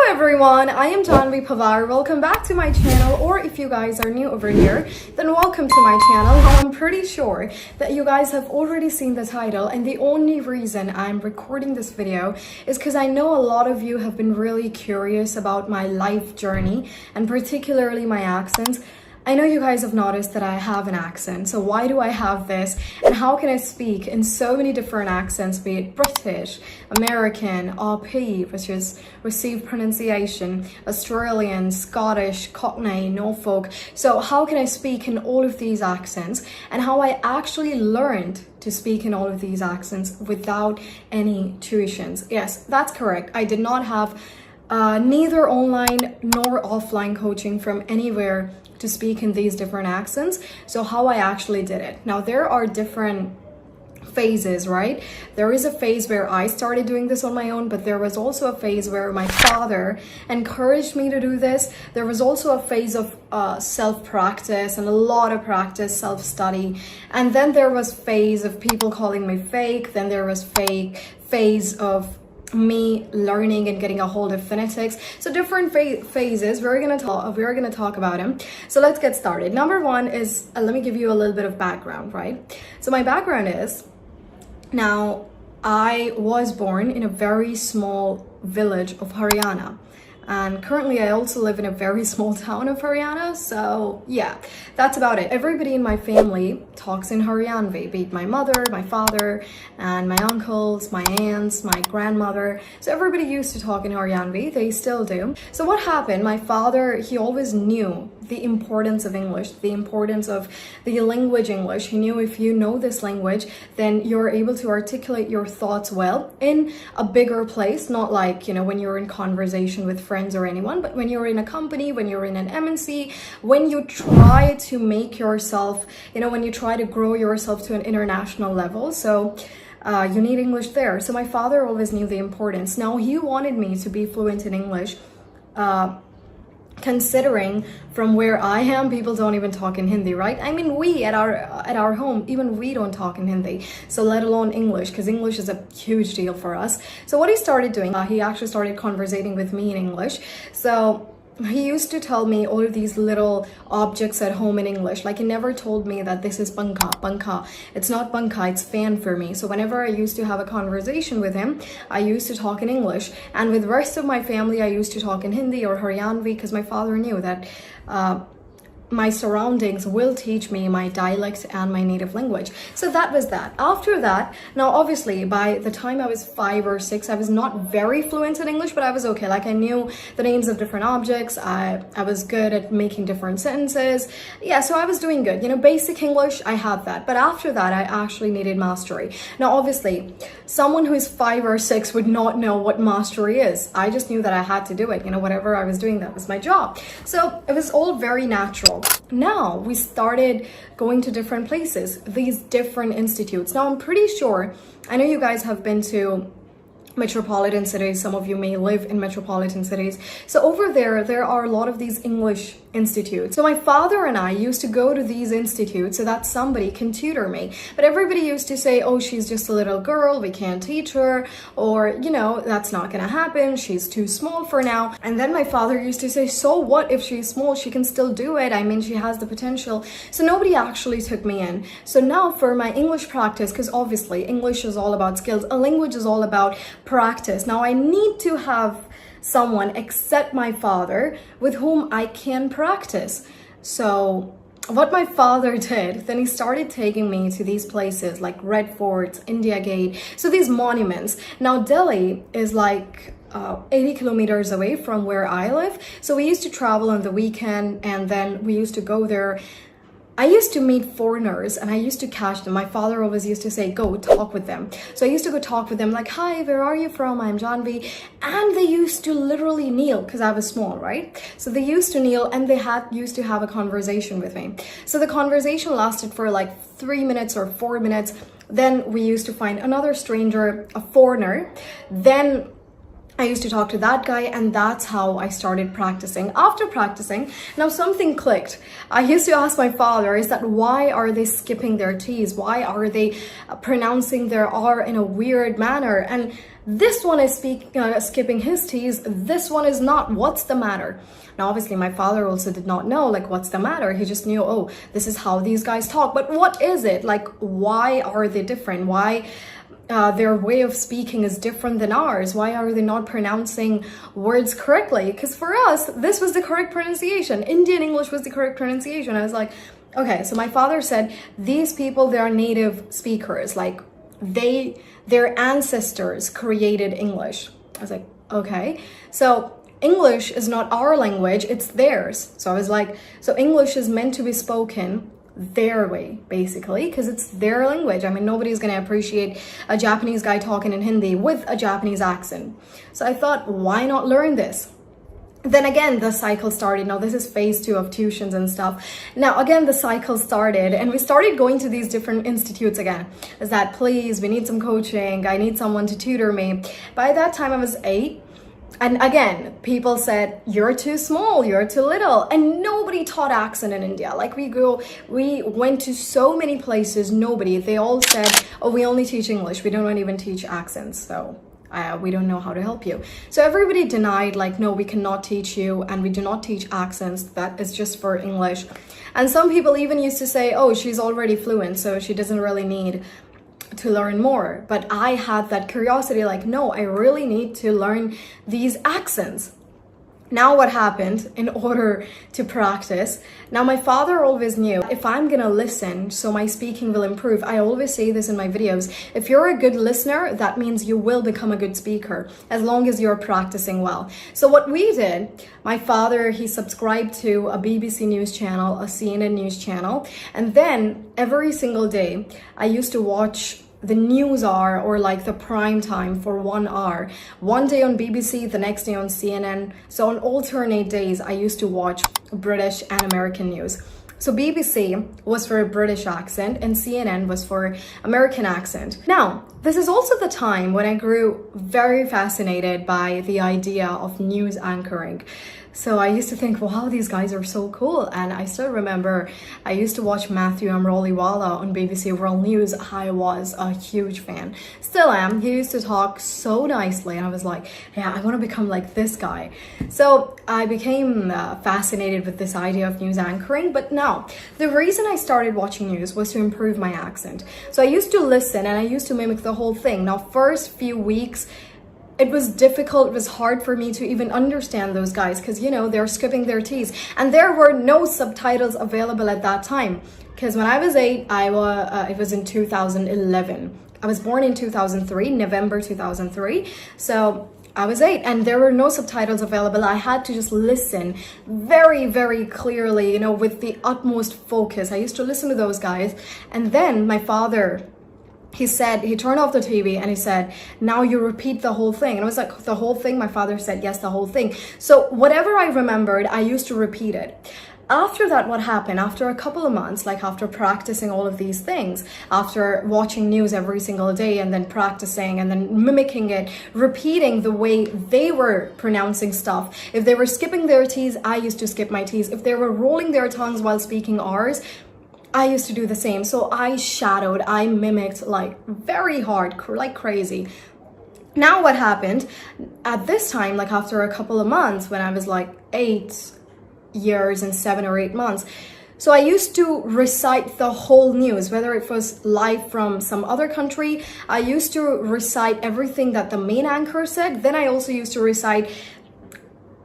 Everyone, I am Janhavi Panwar. Welcome back to my channel, or if you guys are new over here, then welcome to my channel. Now, I'm pretty sure that you guys have already seen the title, and the only reason I'm recording this video is because I know a lot of you have been really curious about my life journey and particularly my accents. I know you guys have noticed that I have an accent, so why do I have this and how can I speak in so many different accents, be it British, American, RP, which is received pronunciation, Australian, Scottish, Cockney, Norfolk. So how can I speak in all of these accents and how I actually learned to speak in all of these accents without any tuitions. Yes, that's correct. I did not have neither online nor offline coaching from anywhere to speak in these different accents. So how I actually did it. Now there are different phases, right? There is a phase where I started doing this on my own, but there was also a phase where my father encouraged me to do this. There was also a phase of self-practice and a lot of practice, self-study. And then there was phase of people calling me fake. Then there was phase of me learning and getting a hold of phonetics. So different phases. We're gonna talk about them. So let's get started. Number one is let me give you a little bit of background, right? So my background is, now I was born in a very small village of Haryana. And currently I also live in a very small town of Haryana. So yeah, that's about it. Everybody in my family talks in Haryanvi, be it my mother, my father, and my uncles, my aunts, my grandmother. So everybody used to talk in Haryanvi. They still do. So what happened? My father, he always knew the importance of English, the importance of the language English. He knew if you know this language, then you're able to articulate your thoughts well in a bigger place, not like, when you're in conversation with friends or anyone, but when you're in a company, when you're in an MNC, when you try to make yourself, when you try to grow yourself to an international level. So you need English there. So my father always knew the importance. Now he wanted me to be fluent in English, considering from where I am, people don't even talk in Hindi, right? I mean, we at our home, even we don't talk in Hindi, so let alone English, because English is a huge deal for us. So what he started doing, he actually started conversating with me in English. So he used to tell me all of these little objects at home in English. Like, he never told me that this is pankha. It's not pankha, it's fan for me. So whenever I used to have a conversation with him, I used to talk in English. And with the rest of my family, I used to talk in Hindi or Haryanvi, because my father knew that my surroundings will teach me my dialect and my native language. So that was that. After that, now obviously by the time I was 5 or 6, I was not very fluent in English, but I was okay. Like, I knew the names of different objects. I was good at making different sentences. Yeah, so I was doing good. Basic English, I had that. But after that, I actually needed mastery. Now, obviously, someone who is 5 or 6 would not know what mastery is. I just knew that I had to do it. Whatever I was doing, that was my job. So it was all very natural. Now we started going to different places, these different institutes. Now I'm pretty sure, I know you guys have been to metropolitan cities. Some of you may live in metropolitan cities. So over there are a lot of these English institutes. So my father and I used to go to these institutes so that somebody can tutor me. But everybody used to say, oh, she's just a little girl, we can't teach her, or, that's not gonna happen, she's too small for now. And then my father used to say, so what if she's small? She can still do it. I mean, she has the potential. So nobody actually took me in. So now for my English practice, because obviously English is all about skills, a language is all about practice. Now I need to have someone except my father with whom I can practice. So what my father did, then he started taking me to these places like Red Fort, India Gate, so these monuments. Now Delhi is like 80 kilometers away from where I live. So we used to travel on the weekend, and then we used to go there. I used to meet foreigners and I used to catch them. My father always used to say, go talk with them. So I used to go talk with them like, hi, where are you from? I'm Janhavi. And they used to literally kneel, because I was small, right? So they used to kneel and they used to have a conversation with me. So the conversation lasted for like 3 minutes or 4 minutes. Then we used to find another stranger, a foreigner. Then I used to talk to that guy, and that's how I started practicing. After practicing, now something clicked. I used to ask my father, is that why are they skipping their T's? Why are they pronouncing their R in a weird manner? And this one is skipping his T's, this one is not. What's the matter? Now, obviously, my father also did not know, like, what's the matter? He just knew, oh, this is how these guys talk. But what is it? Like, why are they different? Why their way of speaking is different than ours? Why are they not pronouncing words correctly? Because for us, this was the correct pronunciation. Indian English was the correct pronunciation. I was like, okay. So my father said, these people, they are native speakers. Like, their ancestors created English. I was like, okay. So English is not our language, it's theirs. So I was like, so English is meant to be spoken their way, basically, because it's their language. I mean, nobody's going to appreciate a Japanese guy talking in Hindi with a Japanese accent. So I thought, why not learn this? Then again, the cycle started. Now, this is phase 2 of tuitions and stuff. Now, again, the cycle started, and we started going to these different institutes again. Is that, please, we need some coaching. I need someone to tutor me. By that time, I was 8. And again, people said, you're too small, you're too little. And nobody taught accent in India. Like, we went to so many places, nobody. They all said, oh, we only teach English. We don't even teach accents. So we don't know how to help you. So everybody denied, like, no, we cannot teach you, and we do not teach accents. That is just for English. And some people even used to say, oh, she's already fluent, so she doesn't really need to learn more. But I had that curiosity, like, no, I really need to learn these accents. Now what happened, in order to practice, now my father always knew if I'm gonna listen, so my speaking will improve. I always say this in my videos, if you're a good listener, that means you will become a good speaker, as long as you're practicing well. So what we did, my father, he subscribed to a BBC news channel, a CNN news channel, and then every single day I used to watch the news hour, or like the prime time, for 1 hour. One day on BBC, the next day on CNN. So on alternate days, I used to watch British and American news. So BBC was for a British accent and CNN was for American accent. Now, this is also the time when I grew very fascinated by the idea of news anchoring. So I used to think, wow, these guys are so cool. And I still remember I used to watch Matthew Amroliwala on BBC World News. I was a huge fan. Still am. He used to talk so nicely. And I was like, yeah, I want to become like this guy. So I became fascinated with this idea of news anchoring. But now, the reason I started watching news was to improve my accent. So I used to listen and I used to mimic the whole thing. Now, first few weeks, it was difficult, it was hard for me to even understand those guys because, you know, they're skipping their T's. And there were no subtitles available at that time. Because when I was 8, it was in 2011. I was born in 2003, November 2003. So I was 8 and there were no subtitles available. I had to just listen very, very clearly, you know, with the utmost focus. I used to listen to those guys. And then my father, he turned off the TV and he said, now you repeat the whole thing. And I was like, the whole thing? My father said, yes, the whole thing. So whatever I remembered, I used to repeat it. After that, what happened? After a couple of months, like after practicing all of these things, after watching news every single day and then practicing and then mimicking it, repeating the way they were pronouncing stuff. If they were skipping their T's, I used to skip my T's. If they were rolling their tongues while speaking R's, I used to do the same. So I shadowed, I mimicked like very hard, like crazy. Now what happened at this time, like after a couple of months, when I was like 8 years and 7 or 8 months, so I used to recite the whole news, whether it was live from some other country. I used to recite everything that the main anchor said. Then I also used to recite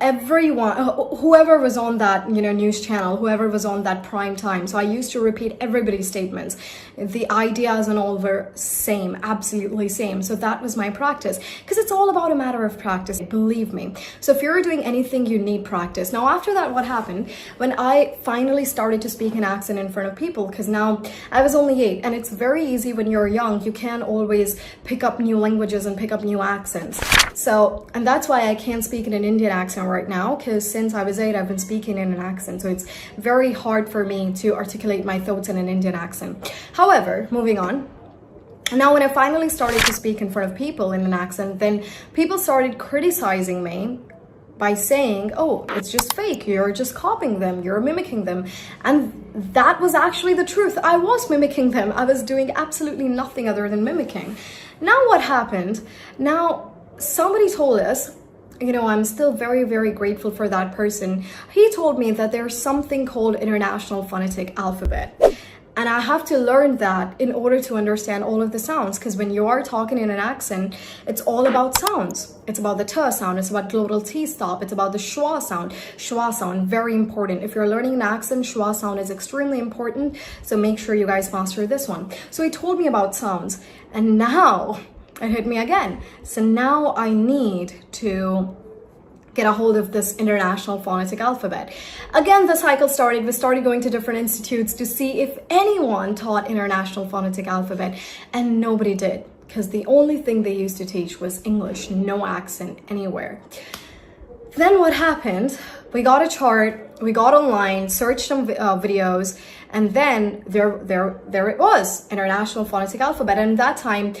everyone, whoever was on that, you know, news channel, whoever was on that prime time. So I used to repeat everybody's statements. The ideas and all were same, absolutely same. So that was my practice, because it's all about a matter of practice, believe me. So if you're doing anything, you need practice. Now after that, what happened when I finally started to speak an accent in front of people, because now I was only 8 and it's very easy when you're young, you can't always pick up new languages and pick up new accents. So, and that's why I can't speak in an Indian accent right now, because since I was 8, I've been speaking in an accent. So it's very hard for me to articulate my thoughts in an Indian accent. However, moving on, Now, when I finally started to speak in front of people in an accent, then people started criticizing me by saying, oh, it's just fake, you're just copying them, you're mimicking them. And that was actually the truth. I was mimicking them. I was doing absolutely nothing other than mimicking. Now what happened? Now somebody told us, you know, I'm still very, very grateful for that person. He told me that there's something called International Phonetic Alphabet. And I have to learn that in order to understand all of the sounds, because when you are talking in an accent, it's all about sounds. It's about the t sound, it's about glottal T stop, it's about the schwa sound. Schwa sound, very important. If you're learning an accent, schwa sound is extremely important, so make sure you guys master this one. So he told me about sounds, and now it hit me again. So now I need to get a hold of this International Phonetic Alphabet. Again, the cycle started. We started going to different institutes to see if anyone taught International Phonetic Alphabet, and nobody did, because the only thing they used to teach was English, no accent anywhere. Then what happened? We got a chart, we got online, searched some videos, and then there it was, International Phonetic Alphabet. And at that time,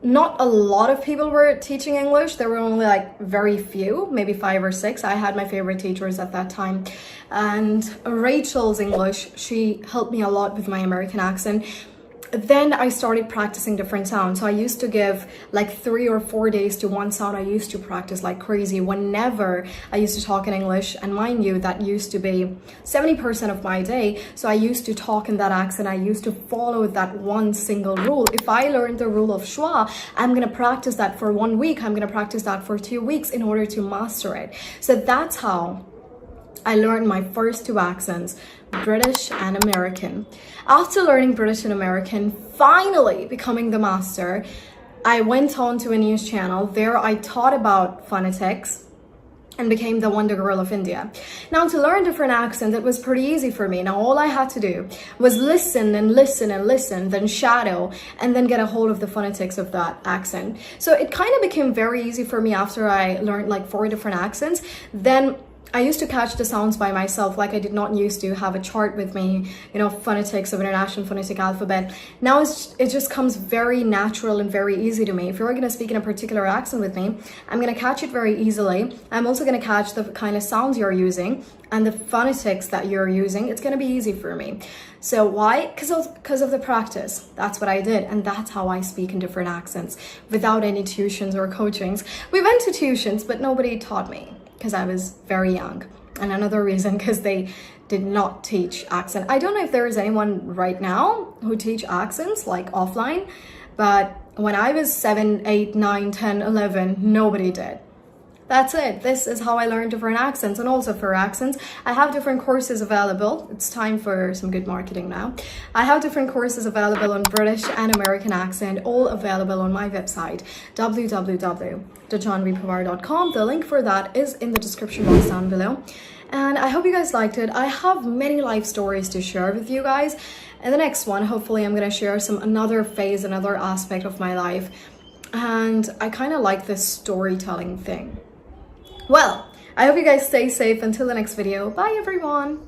not a lot of people were teaching English. There were only like very few, maybe 5 or 6. I had my favorite teachers at that time. And Rachel's English, she helped me a lot with my American accent. Then I started practicing different sounds. So I used to give like 3 or 4 days to one sound. I used to practice like crazy whenever I used to talk in English. And mind you, that used to be 70% of my day. So I used to talk in that accent. I used to follow that one single rule. If I learned the rule of schwa, I'm going to practice that for 1 week. I'm going to practice that for 2 weeks in order to master it. So that's how I learned my first 2 accents, British and American. After learning British and American, finally becoming the master, I went on to a news channel. There I taught about phonetics and became the Wonder Girl of India. Now, to learn different accents, it was pretty easy for me. Now, all I had to do was listen and listen and listen, then shadow, and then get a hold of the phonetics of that accent. So it kind of became very easy for me after I learned like 4 different accents. Then I used to catch the sounds by myself, like I did not used to have a chart with me, you know, phonetics of International Phonetic Alphabet. Now it just comes very natural and very easy to me. If you're going to speak in a particular accent with me, I'm going to catch it very easily. I'm also going to catch the kind of sounds you're using and the phonetics that you're using. It's going to be easy for me. So why? Because of the practice. That's what I did. And that's how I speak in different accents without any tuitions or coachings. We went to tuitions, but nobody taught me, because I was very young. And another reason, because they did not teach accent. I don't know if there is anyone right now who teach accents like offline, but when I was 7, 8, 9, 10, 11, nobody did. That's it. This is how I learned different accents. And also for accents, I have different courses available. It's time for some good marketing now. I have different courses available on British and American accent, all available on my website, www.janhavipanwar.com. The link for that is in the description box down below. And I hope you guys liked it. I have many life stories to share with you guys. In the next one, hopefully I'm going to share another phase, another aspect of my life. And I kind of like this storytelling thing. Well, I hope you guys stay safe until the next video. Bye everyone.